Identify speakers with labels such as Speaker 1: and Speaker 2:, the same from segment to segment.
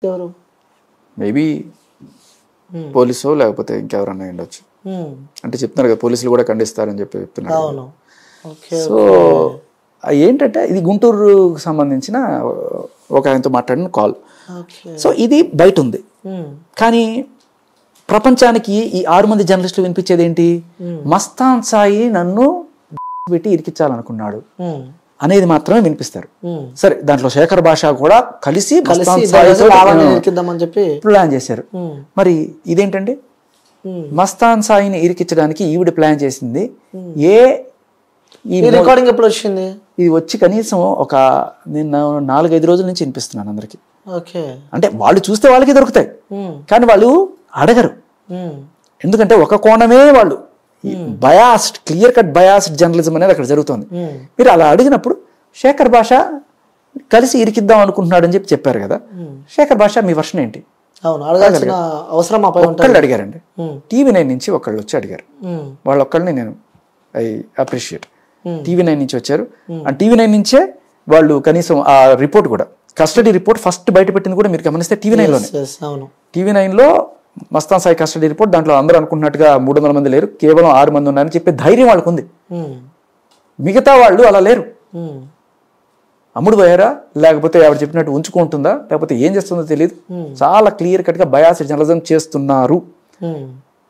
Speaker 1: ఎవరు?
Speaker 2: Maybe police లేకపోతే ఇంకెవరన్నా ఉండొచ్చు. అంటే చెప్తున్నారు కదా పోలీసులు కూడా ఖండిస్తారని చెప్పి చెప్తున్నారు.
Speaker 1: అవును.
Speaker 2: సో ఏంటంటే ఇది గుంటూరుకు సంబంధించిన ఒక ఆయనతో మాట్లాడిన కాల్. సో ఇది బయట ఉంది, కానీ ప్రపంచానికి ఈ 6 మంది జర్నలిస్టులు వినిపించేది ఏంటి? మస్తాన్ సాయి నన్ను పెట్టి ఇరికించాలనుకున్నాడు అనేది మాత్రమే వినిపిస్తారు. సరే, దాంట్లో శేఖర్ భాష కూడా కలిసి ప్లాన్ చేశారు. మరి ఇదేంటండి? మస్తాన్ సాయిని ఇరికించడానికి ఈవిడ ప్లాన్ చేసింది.
Speaker 1: ఈ రికార్డింగ్ ఎప్పుడు వచ్చింది?
Speaker 2: ఇది వచ్చి కనీసం నేను 4-5 రోజుల నుంచి వినిపిస్తున్నాను అందరికి. అంటే వాళ్ళు చూస్తే వాళ్ళకి దొరుకుతాయి, కానీ వాళ్ళు అడగరు. ఎందుకంటే ఒక కోణమే వాళ్ళు biased, clear cut biased journalism అనేది అక్కడ జరుగుతుంది. మీరు అలా అడిగినప్పుడు శేఖర్ భాష కలిసి ఇరికిద్దాం అనుకుంటున్నాడు అని చెప్పారు కదా. శేఖర్ భాష మీ వర్షన్ ఏంటి? ఒక్కళ్ళు అడిగారండి. TV9 నుంచి ఒకళ్ళు వచ్చి అడిగారు. వాళ్ళొక్కళ్ళని నేను ఐ అప్రిషియేట్. TV9 నుంచి వచ్చారు. అండ్ TV9 నుంచే వాళ్ళు కనీసం ఆ రిపోర్ట్ కూడా, కస్టడీ రిపోర్ట్ ఫస్ట్ బయట పెట్టింది కూడా మీరు గమనిస్తే TV9లోనే. TV9లో మస్తాన్ సాయి కస్టడీ రిపోర్ట్, దాంట్లో అందరూ అనుకుంటున్నట్టుగా 300 మంది లేరు, కేవలం 6 మంది ఉన్నారని చెప్పే ధైర్యం వాళ్ళకు ఉంది. మిగతా వాళ్ళు అలా లేరు. అమ్ముడు పోయారా, లేకపోతే ఆవిడ చెప్పినట్టు ఉంచుకుంటుందా, లేకపోతే ఏం చేస్తుందో తెలియదు. చాలా క్లియర్ కట్ గా బయాస్డ్ జర్నలిజం చేస్తున్నారు.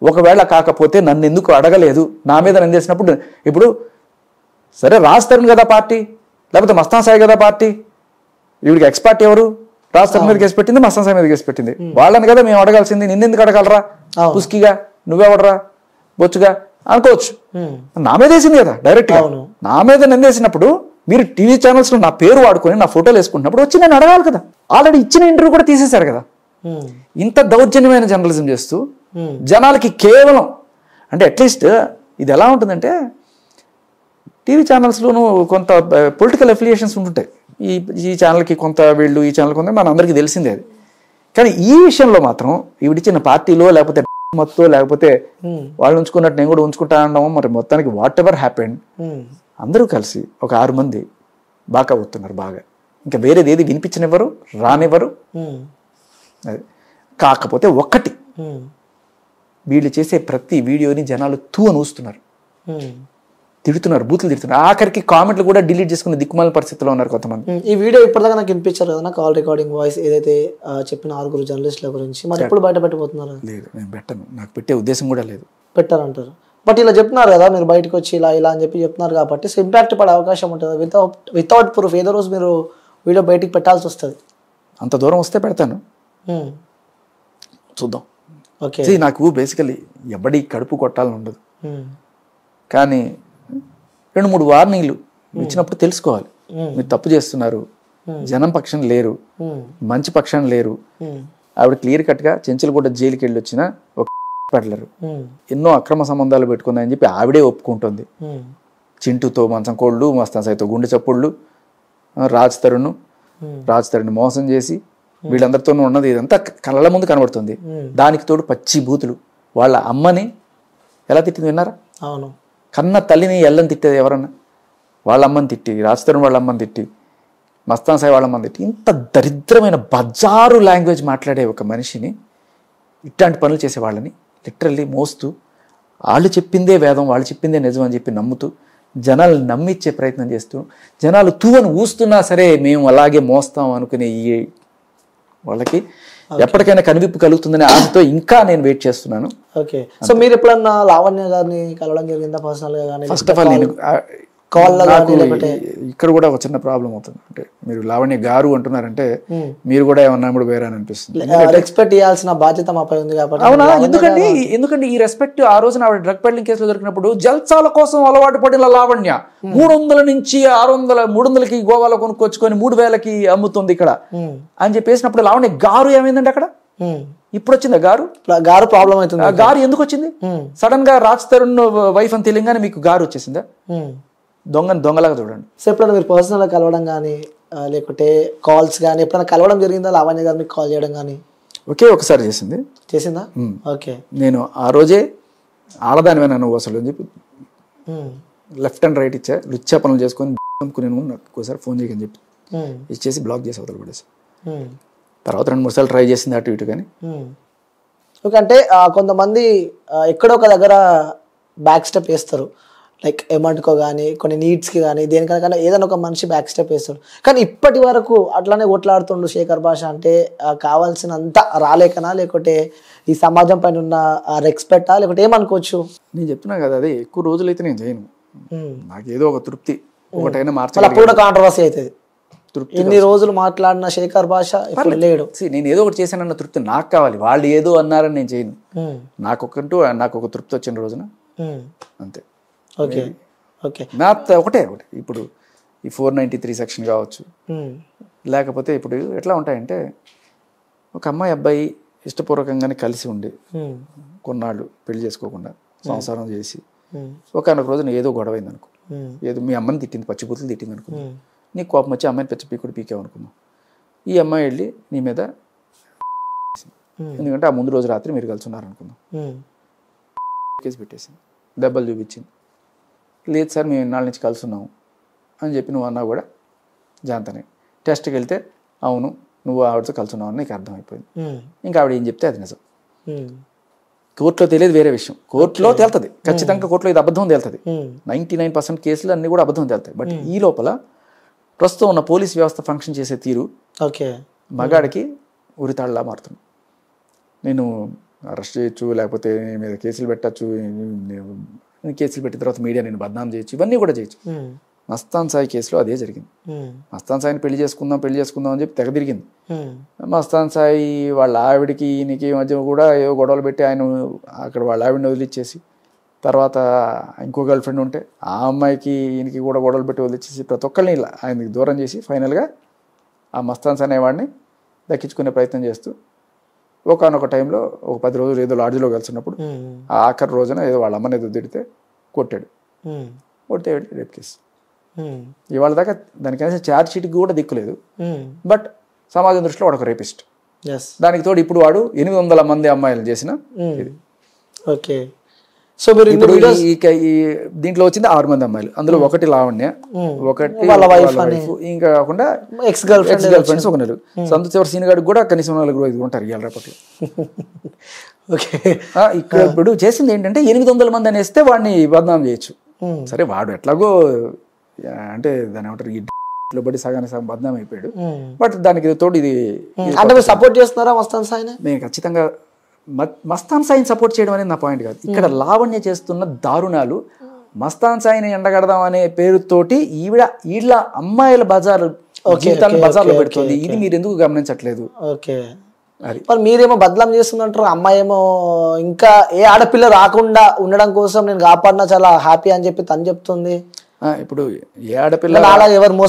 Speaker 2: ఒకవేళ కాకపోతే నన్ను ఎందుకు అడగలేదు, నా మీద నిందేసినప్పుడు, ఇప్పుడు సరే రాజ్ తరుణ్ కదా పార్టీ, లేకపోతే మస్తాన్ సాయి కదా పార్టీ, వీడికి ఎక్స్పర్ట్ ఎవరు? రాజ్ తరుణ్ మీద కేసు పెట్టింది, మస్తాన్ సాయి మీద కేసు పెట్టింది. వాళ్ళని కదా మేము అడగాల్సింది. నిన్నెందుకు అడగలరా పుస్కిగా, నువ్వెవడరా బొచ్చుగా అనుకోవచ్చు. నా మీద వేసింది కదా డైరెక్ట్ గా. నా మీద నిందేసినప్పుడు మీరు టీవీ ఛానల్స్ లో నా పేరు వాడుకొని నా ఫోటోలు వేసుకుంటున్నప్పుడు వచ్చి నేను అడగాలి కదా. ఆల్రెడీ ఇచ్చిన ఇంటర్వ్యూ కూడా తీసేశారు కదా. ఇంత దౌర్జన్యమైన జర్నలిజం చేస్తూ జనాలకి కేవలం, అంటే అట్లీస్ట్ ఇది ఎలా ఉంటుందంటే, టీవీ ఛానల్స్లోనూ కొంత పొలిటికల్ అఫిలియేషన్స్ ఉంటుంటాయి. ఈ ఛానల్కి కొంత, వీళ్ళు ఈ ఛానల్ కొంత, మన అందరికీ తెలిసిందే అది. కానీ ఈ విషయంలో మాత్రం ఈవిడిచ్చిన పార్టీలో లేకపోతే మొత్తం, లేకపోతే వాళ్ళు ఉంచుకున్నట్టు నేను కూడా ఉంచుకుంటా అనడం, మరి మొత్తానికి వాట్ ఎవర్ హ్యాపెండ్, అందరూ కలిసి ఒక 6 మంది బాగా అవుతున్నారు బాగా. ఇంకా వేరేది ఏది వినిపించనివ్వరు, రానివ్వరు. అది కాకపోతే ఒక్కటి, వీళ్ళు చేసే ప్రతి వీడియోని జనాలు అని ఊస్తున్నారు, తిడుతున్నారు, బూతులు తిడుతున్నారు. ఆఖరికి కామెంట్లు కూడా డిలీట్ చేసుకునే దిక్కుమాల పరిస్థితిలో ఉన్నారు కొంతమంది.
Speaker 1: ఈ వీడియో ఇప్పటిదాకా నాకు వినిపించారు కదా, కాల్ రికార్డింగ్ వాయిస్ ఏదైతే చెప్పిన 6 జర్నలిస్టుల గురించి, మరి ఎప్పుడు బయట పెట్టబోతున్నారు? లేదు, నేను పెట్టను, నాకు పెట్టే ఉద్దేశం కూడా లేదు. పెట్టారంటారు. బట్ ఇలా చెప్తున్నారు కదా, మీరు బయటకు వచ్చి ఇలా అని చెప్పి చెప్తున్నారు కాబట్టి, సో ఇంపాక్ట్ పడే అవకాశం ఉంటుంది. వితౌట్ ప్రూఫ్ ఏదో రోజు మీరు వీడియో బయటికి పెట్టాల్సి వస్తుంది.
Speaker 2: అంత దూరం వస్తే పెడతాను, చూద్దాం. ఓకే, నాకు బేసికలీ ఎవడి కడుపు కొట్టాలని ఉండదు, కానీ 2-3 వార్నింగ్లు ఇచ్చినప్పుడు తెలుసుకోవాలి. మీరు తప్పు చేస్తున్నారు, జనం పక్షం లేరు, మంచి పక్షం లేరు. ఆవిడ క్లియర్ కట్ గా చెంచులగూడ జైలుకి వెళ్ళి వచ్చిన ఒక పెడలరు, ఎన్నో అక్రమ సంబంధాలు పెట్టుకుందని చెప్పి ఆవిడే ఒప్పుకుంటుంది. చింటూతో మంచం కోళ్ళు, మస్తాన్ సాయితో గుండె చప్పుళ్ళు, రాజ్ తరుణ్ మోసం చేసి వీళ్ళందరితోనూ ఉన్నది ఇదంతా కళ్ళ ముందు కనబడుతుంది. దానికి తోడు పచ్చి బూతులు. వాళ్ళ అమ్మని ఎలా తిట్టింది విన్నారా?
Speaker 1: అవును,
Speaker 2: కన్న తల్లిని ఎల్లని తిట్టేది ఎవరన్నా? వాళ్ళ అమ్మని తిట్టి, రాజ్ తరుణ్ వాళ్ళ అమ్మని తిట్టి, మస్తాన్ సాయి వాళ్ళ అమ్మని తిట్టి, ఇంత దరిద్రమైన బజారు లాంగ్వేజ్ మాట్లాడే ఒక మనిషిని, ఇట్లాంటి పనులు చేసే వాళ్ళని లిటరల్లీ మోస్తూ, వాళ్ళు చెప్పిందే వేదం, వాళ్ళు చెప్పిందే నిజం అని చెప్పి నమ్ముతూ, జనాలు నమ్మిచ్చే ప్రయత్నం చేస్తూ, జనాలు తూవను ఊస్తున్నా సరే మేము అలాగే మోస్తాం అనుకునే ఈ వాళ్ళకి ఎప్పటికైనా కనివిప్పు కలుగుతుందనే ఆశతో ఇంకా నేను వెయిట్ చేస్తున్నాను.
Speaker 1: ఓకే, సో మీరు ఎప్పుడన్నా లావణ్య గారిని కలవడం జరిగిందా పర్సనల్ గా?
Speaker 2: ఫస్ట్ ఆఫ్ ఆల్ నేను ఇక్కడ కూడా ఒక చిన్న ప్రాబ్లం అవుతుంది. అంటే మీరు లావణ్య గారు అంటున్నారంటే మీరు కూడా ఏమన్నా కూడా వేరే అని అనిపిస్తుంది.
Speaker 1: రెస్పెక్ట్ ఇవ్వాల్సిన బాధ్యత మాపై ఉంది కాబట్టి.
Speaker 2: అవునా? ఎందుకంటే ఈ రెస్పెక్ట్ ఆ రోజున ఆవిడ డ్రగ్ పెడ్లింగ్ కేసులో దొరికినప్పుడు జల్సాల కోసం అలవాటు పడిన లావణ్య 300 నుంచి 600, 300కి గోవాలో కొనుక్కొచ్చుకొని 3000కి అమ్ముతుంది ఇక్కడ అని చెప్పేసినప్పుడు లావణ్య గారు ఏమైందండి అక్కడ? ఇప్పుడు వచ్చిందా గారు ప్రాబ్లం అవుతుంది. గారు ఎందుకు వచ్చింది? సడన్ గా రాజ్ తరుణ్ వైఫ్ అని తెలియగానే మీకు గారు వచ్చేసిందా? దొంగలాగా చూడండి.
Speaker 1: సో ఎప్పుడైనా మీరు పర్సనల్గా కలవడం కానీ, లేకుంటే కాల్స్ కానీ ఎప్పుడైనా కలవడం జరిగిందా? లావణ్య గారు మీకు కాల్ చేయడం కానీ?
Speaker 2: ఒకే ఒకసారి చేసిందా?
Speaker 1: ఓకే,
Speaker 2: నేను ఆ రోజే ఆడదానివేనా నువ్వు అసలు అని చెప్పి లెఫ్ట్ అండ్ రైట్ ఇచ్చా, లుచ్చా పనులు చేసుకొని నేను నాకు ఒకసారి ఫోన్ చేయని చెప్పి ఇచ్చేసి బ్లాక్ చేసి అవతల పడేసి. తర్వాత 2-3 సార్లు ట్రై చేసింది అటు ఇటు కానీ.
Speaker 1: ఓకే. అంటే కొంతమంది ఎక్కడో ఒక దగ్గర బ్యాక్ స్టెప్ వేస్తారు, లైక్ అమౌంట్కో కానీ కొన్ని నీడ్స్కి కానీ దేనికైనా ఏదైనా ఒక మనిషి బ్యాక్ స్టెప్ వేస్తాడు. కానీ ఇప్పటి వరకు అట్లానే కొట్లాడుతుండు శేఖర్ భాష. అంటే కావాల్సినంత రాలేకనా, లేకపోతే ఈ సమాజం పైన ఉన్న రెస్పెక్టా, లేకపోతే ఏమనుకోవచ్చు?
Speaker 2: నేను చెప్తున్నా కదా, అదే ఎక్కువ రోజులైతే నేను చేయను. నాకు ఏదో ఒక తృప్తి ఒకటైనా
Speaker 1: అప్పుడు కూడా కాంట్రవర్సీ అవుతుంది. ఇన్ని రోజులు మాట్లాడిన శేఖర్ భాష ఇప్పుడు లేడు.
Speaker 2: నేను ఏదో ఒకటి చేశానన్న తృప్తి నాకు కావాలి. వాళ్ళు ఏదో అన్నారని నేను చేయను. నాకు ఒక తృప్తి వచ్చిన రోజున అంతే.
Speaker 1: Okay okay.
Speaker 2: నా ఒకటే ఇప్పుడు ఈ 493 సెక్షన్ కావచ్చు, లేకపోతే ఇప్పుడు ఎట్లా ఉంటాయంటే ఒక అమ్మాయి అబ్బాయి ఇష్టపూర్వకంగానే కలిసి ఉండి కొన్నాళ్ళు పెళ్లి చేసుకోకుండా సంసారం చేసి ఒకనొక రోజున ఏదో గొడవైంది అనుకో, ఏదో మీ అమ్మని తిట్టింది, పచ్చిబూతులు తిట్టింది అనుకో, నీకు కోపం వచ్చి అమ్మాయిని పెద్ద పీకుడు పీకావు అనుకున్నావు. ఈ అమ్మాయి వెళ్ళి నీ మీద, ఎందుకంటే ఆ ముందు రోజు రాత్రి మీరు కలిసి ఉన్నారనుకుందాం, కేసు పెట్టేసింది, దెబ్బలు చూపించింది. లేదు సార్ మేము ఇన్నాళ్ళ నుంచి కలిసి ఉన్నాము అని చెప్పి నువ్వు అన్నా కూడా జాంతనే. టెస్ట్కి వెళ్తే అవును నువ్వు ఆవిడతో కలిసి ఉన్నావు అని నీకు అర్థమైపోయింది. ఇంకా ఆవిడ ఏం చెప్తే అది నిజం. కోర్టులో తెలియదు వేరే విషయం, కోర్టులో తేలుతుంది ఖచ్చితంగా. కోర్టులో ఇది అబద్ధం తేలుతుంది. 99% కేసులు అన్నీ కూడా అబద్ధం తేలుతాయి. బట్ ఈ లోపల ప్రస్తుతం ఉన్న పోలీస్ వ్యవస్థ ఫంక్షన్ చేసే తీరు మగాడికి ఉరితాళ్ళలా మారుతుంది. నేను అరెస్ట్ చేయొచ్చు, లేకపోతే నీ మీద కేసులు పెట్టచ్చు, కేసులు పెట్టిన తర్వాత మీడియా నేను బద్నాం చేయొచ్చు, ఇవన్నీ కూడా చేయొచ్చు. మస్తాన్ సాయి కేసులో అదే జరిగింది. మస్తాన్ సాయిని పెళ్లి చేసుకుందాం అని చెప్పి తెగ తిరిగింది. మస్తాన్ సాయి వాళ్ళ ఆవిడికి ఈయనకి మధ్య కూడా ఏవో గొడవలు పెట్టి ఆయన అక్కడ వాళ్ళ ఆవిడని వదిలిచ్చేసి, తర్వాత ఇంకో గర్ల్ ఫ్రెండ్ ఉంటే ఆ అమ్మాయికి ఈయనకి కూడా గొడవలు పెట్టి వదిలిచ్చేసి ప్రతి ఒక్కరిని ఆయనకి దూరం చేసి ఫైనల్గా ఆ మస్తాన్ సాయి అనేవాడిని దక్కించుకునే ప్రయత్నం చేస్తూ ఒకనొక టైంలో ఒక 10 రోజులు ఏదో లాడ్జ్లో కలిసినప్పుడు ఆ ఆఖరి రోజున ఏదో వాళ్ళ అమ్మని ఏదో తిడితే కొట్టాడు. కొడితే రేప్ కేసు. ఇవాళ దాకా దానికైనా ఛార్జ్ షీట్కి కూడా దిక్కులేదు. బట్ సమాజం దృష్టిలో వాడు ఒక రేపిస్ట్. దానికి తోడు ఇప్పుడు వాడు 800 మంది అమ్మాయిలు చేసిన ఇది.
Speaker 1: ఓకే. సో మీరు
Speaker 2: ఈ దీంట్లో వచ్చింది 6 మంది అమ్మాయిలు, అందులో ఒకటి లావణ్య, ఒకటి ఇంకా కాకుండా ఎక్స్ గర్ల్ ఫ్రెండ్స్ ఒక నెల. సంతోష్ సీన్ గారికి కూడా కనీసం 4-5 ఉంటారు ఇవాళ రేపట్లో. ఇక్కడ ఇప్పుడు చేసింది ఏంటంటే 800 మంది అనేస్తే వాడిని బదనాం చేయొచ్చు. సరే వాడు ఎట్లాగో అంటే దాని ఏమంటారు ఈ బట్టి సగానికి సగం బదనాం అయిపోయాడు. బట్ దానికి తోడు ఇది
Speaker 1: సపోర్ట్ చేస్తున్నారా మస్తాన్ సాయిని?
Speaker 2: నేను ఖచ్చితంగా మస్తాన్ సాయిని సపోర్ట్ చేయడం అనేది నా పాయింట్ కాదు. ఇక్కడ లావణ్య చేస్తున్న దారుణాలు, మస్తాన్ సాయిని ఎండగడదాం అనే పేరుతోటి ఈళ్ళ అమ్మాయిల బజార్లో పెడుతుంది. ఇది మీరు ఎందుకు గమనించట్లేదు?
Speaker 1: ఓకే. మరి మీరేమో బదలాం చేస్తుందంటారు, అమ్మాయి ఏమో ఇంకా ఏ ఆడపిల్ల రాకుండా ఉండడం కోసం నేను కాపాడినా చాలా హ్యాపీ అని చెప్పి తను చెప్తుంది.
Speaker 2: ఇప్పుడు ఏ ఆడపిల్ల
Speaker 1: ఎవరు మోసం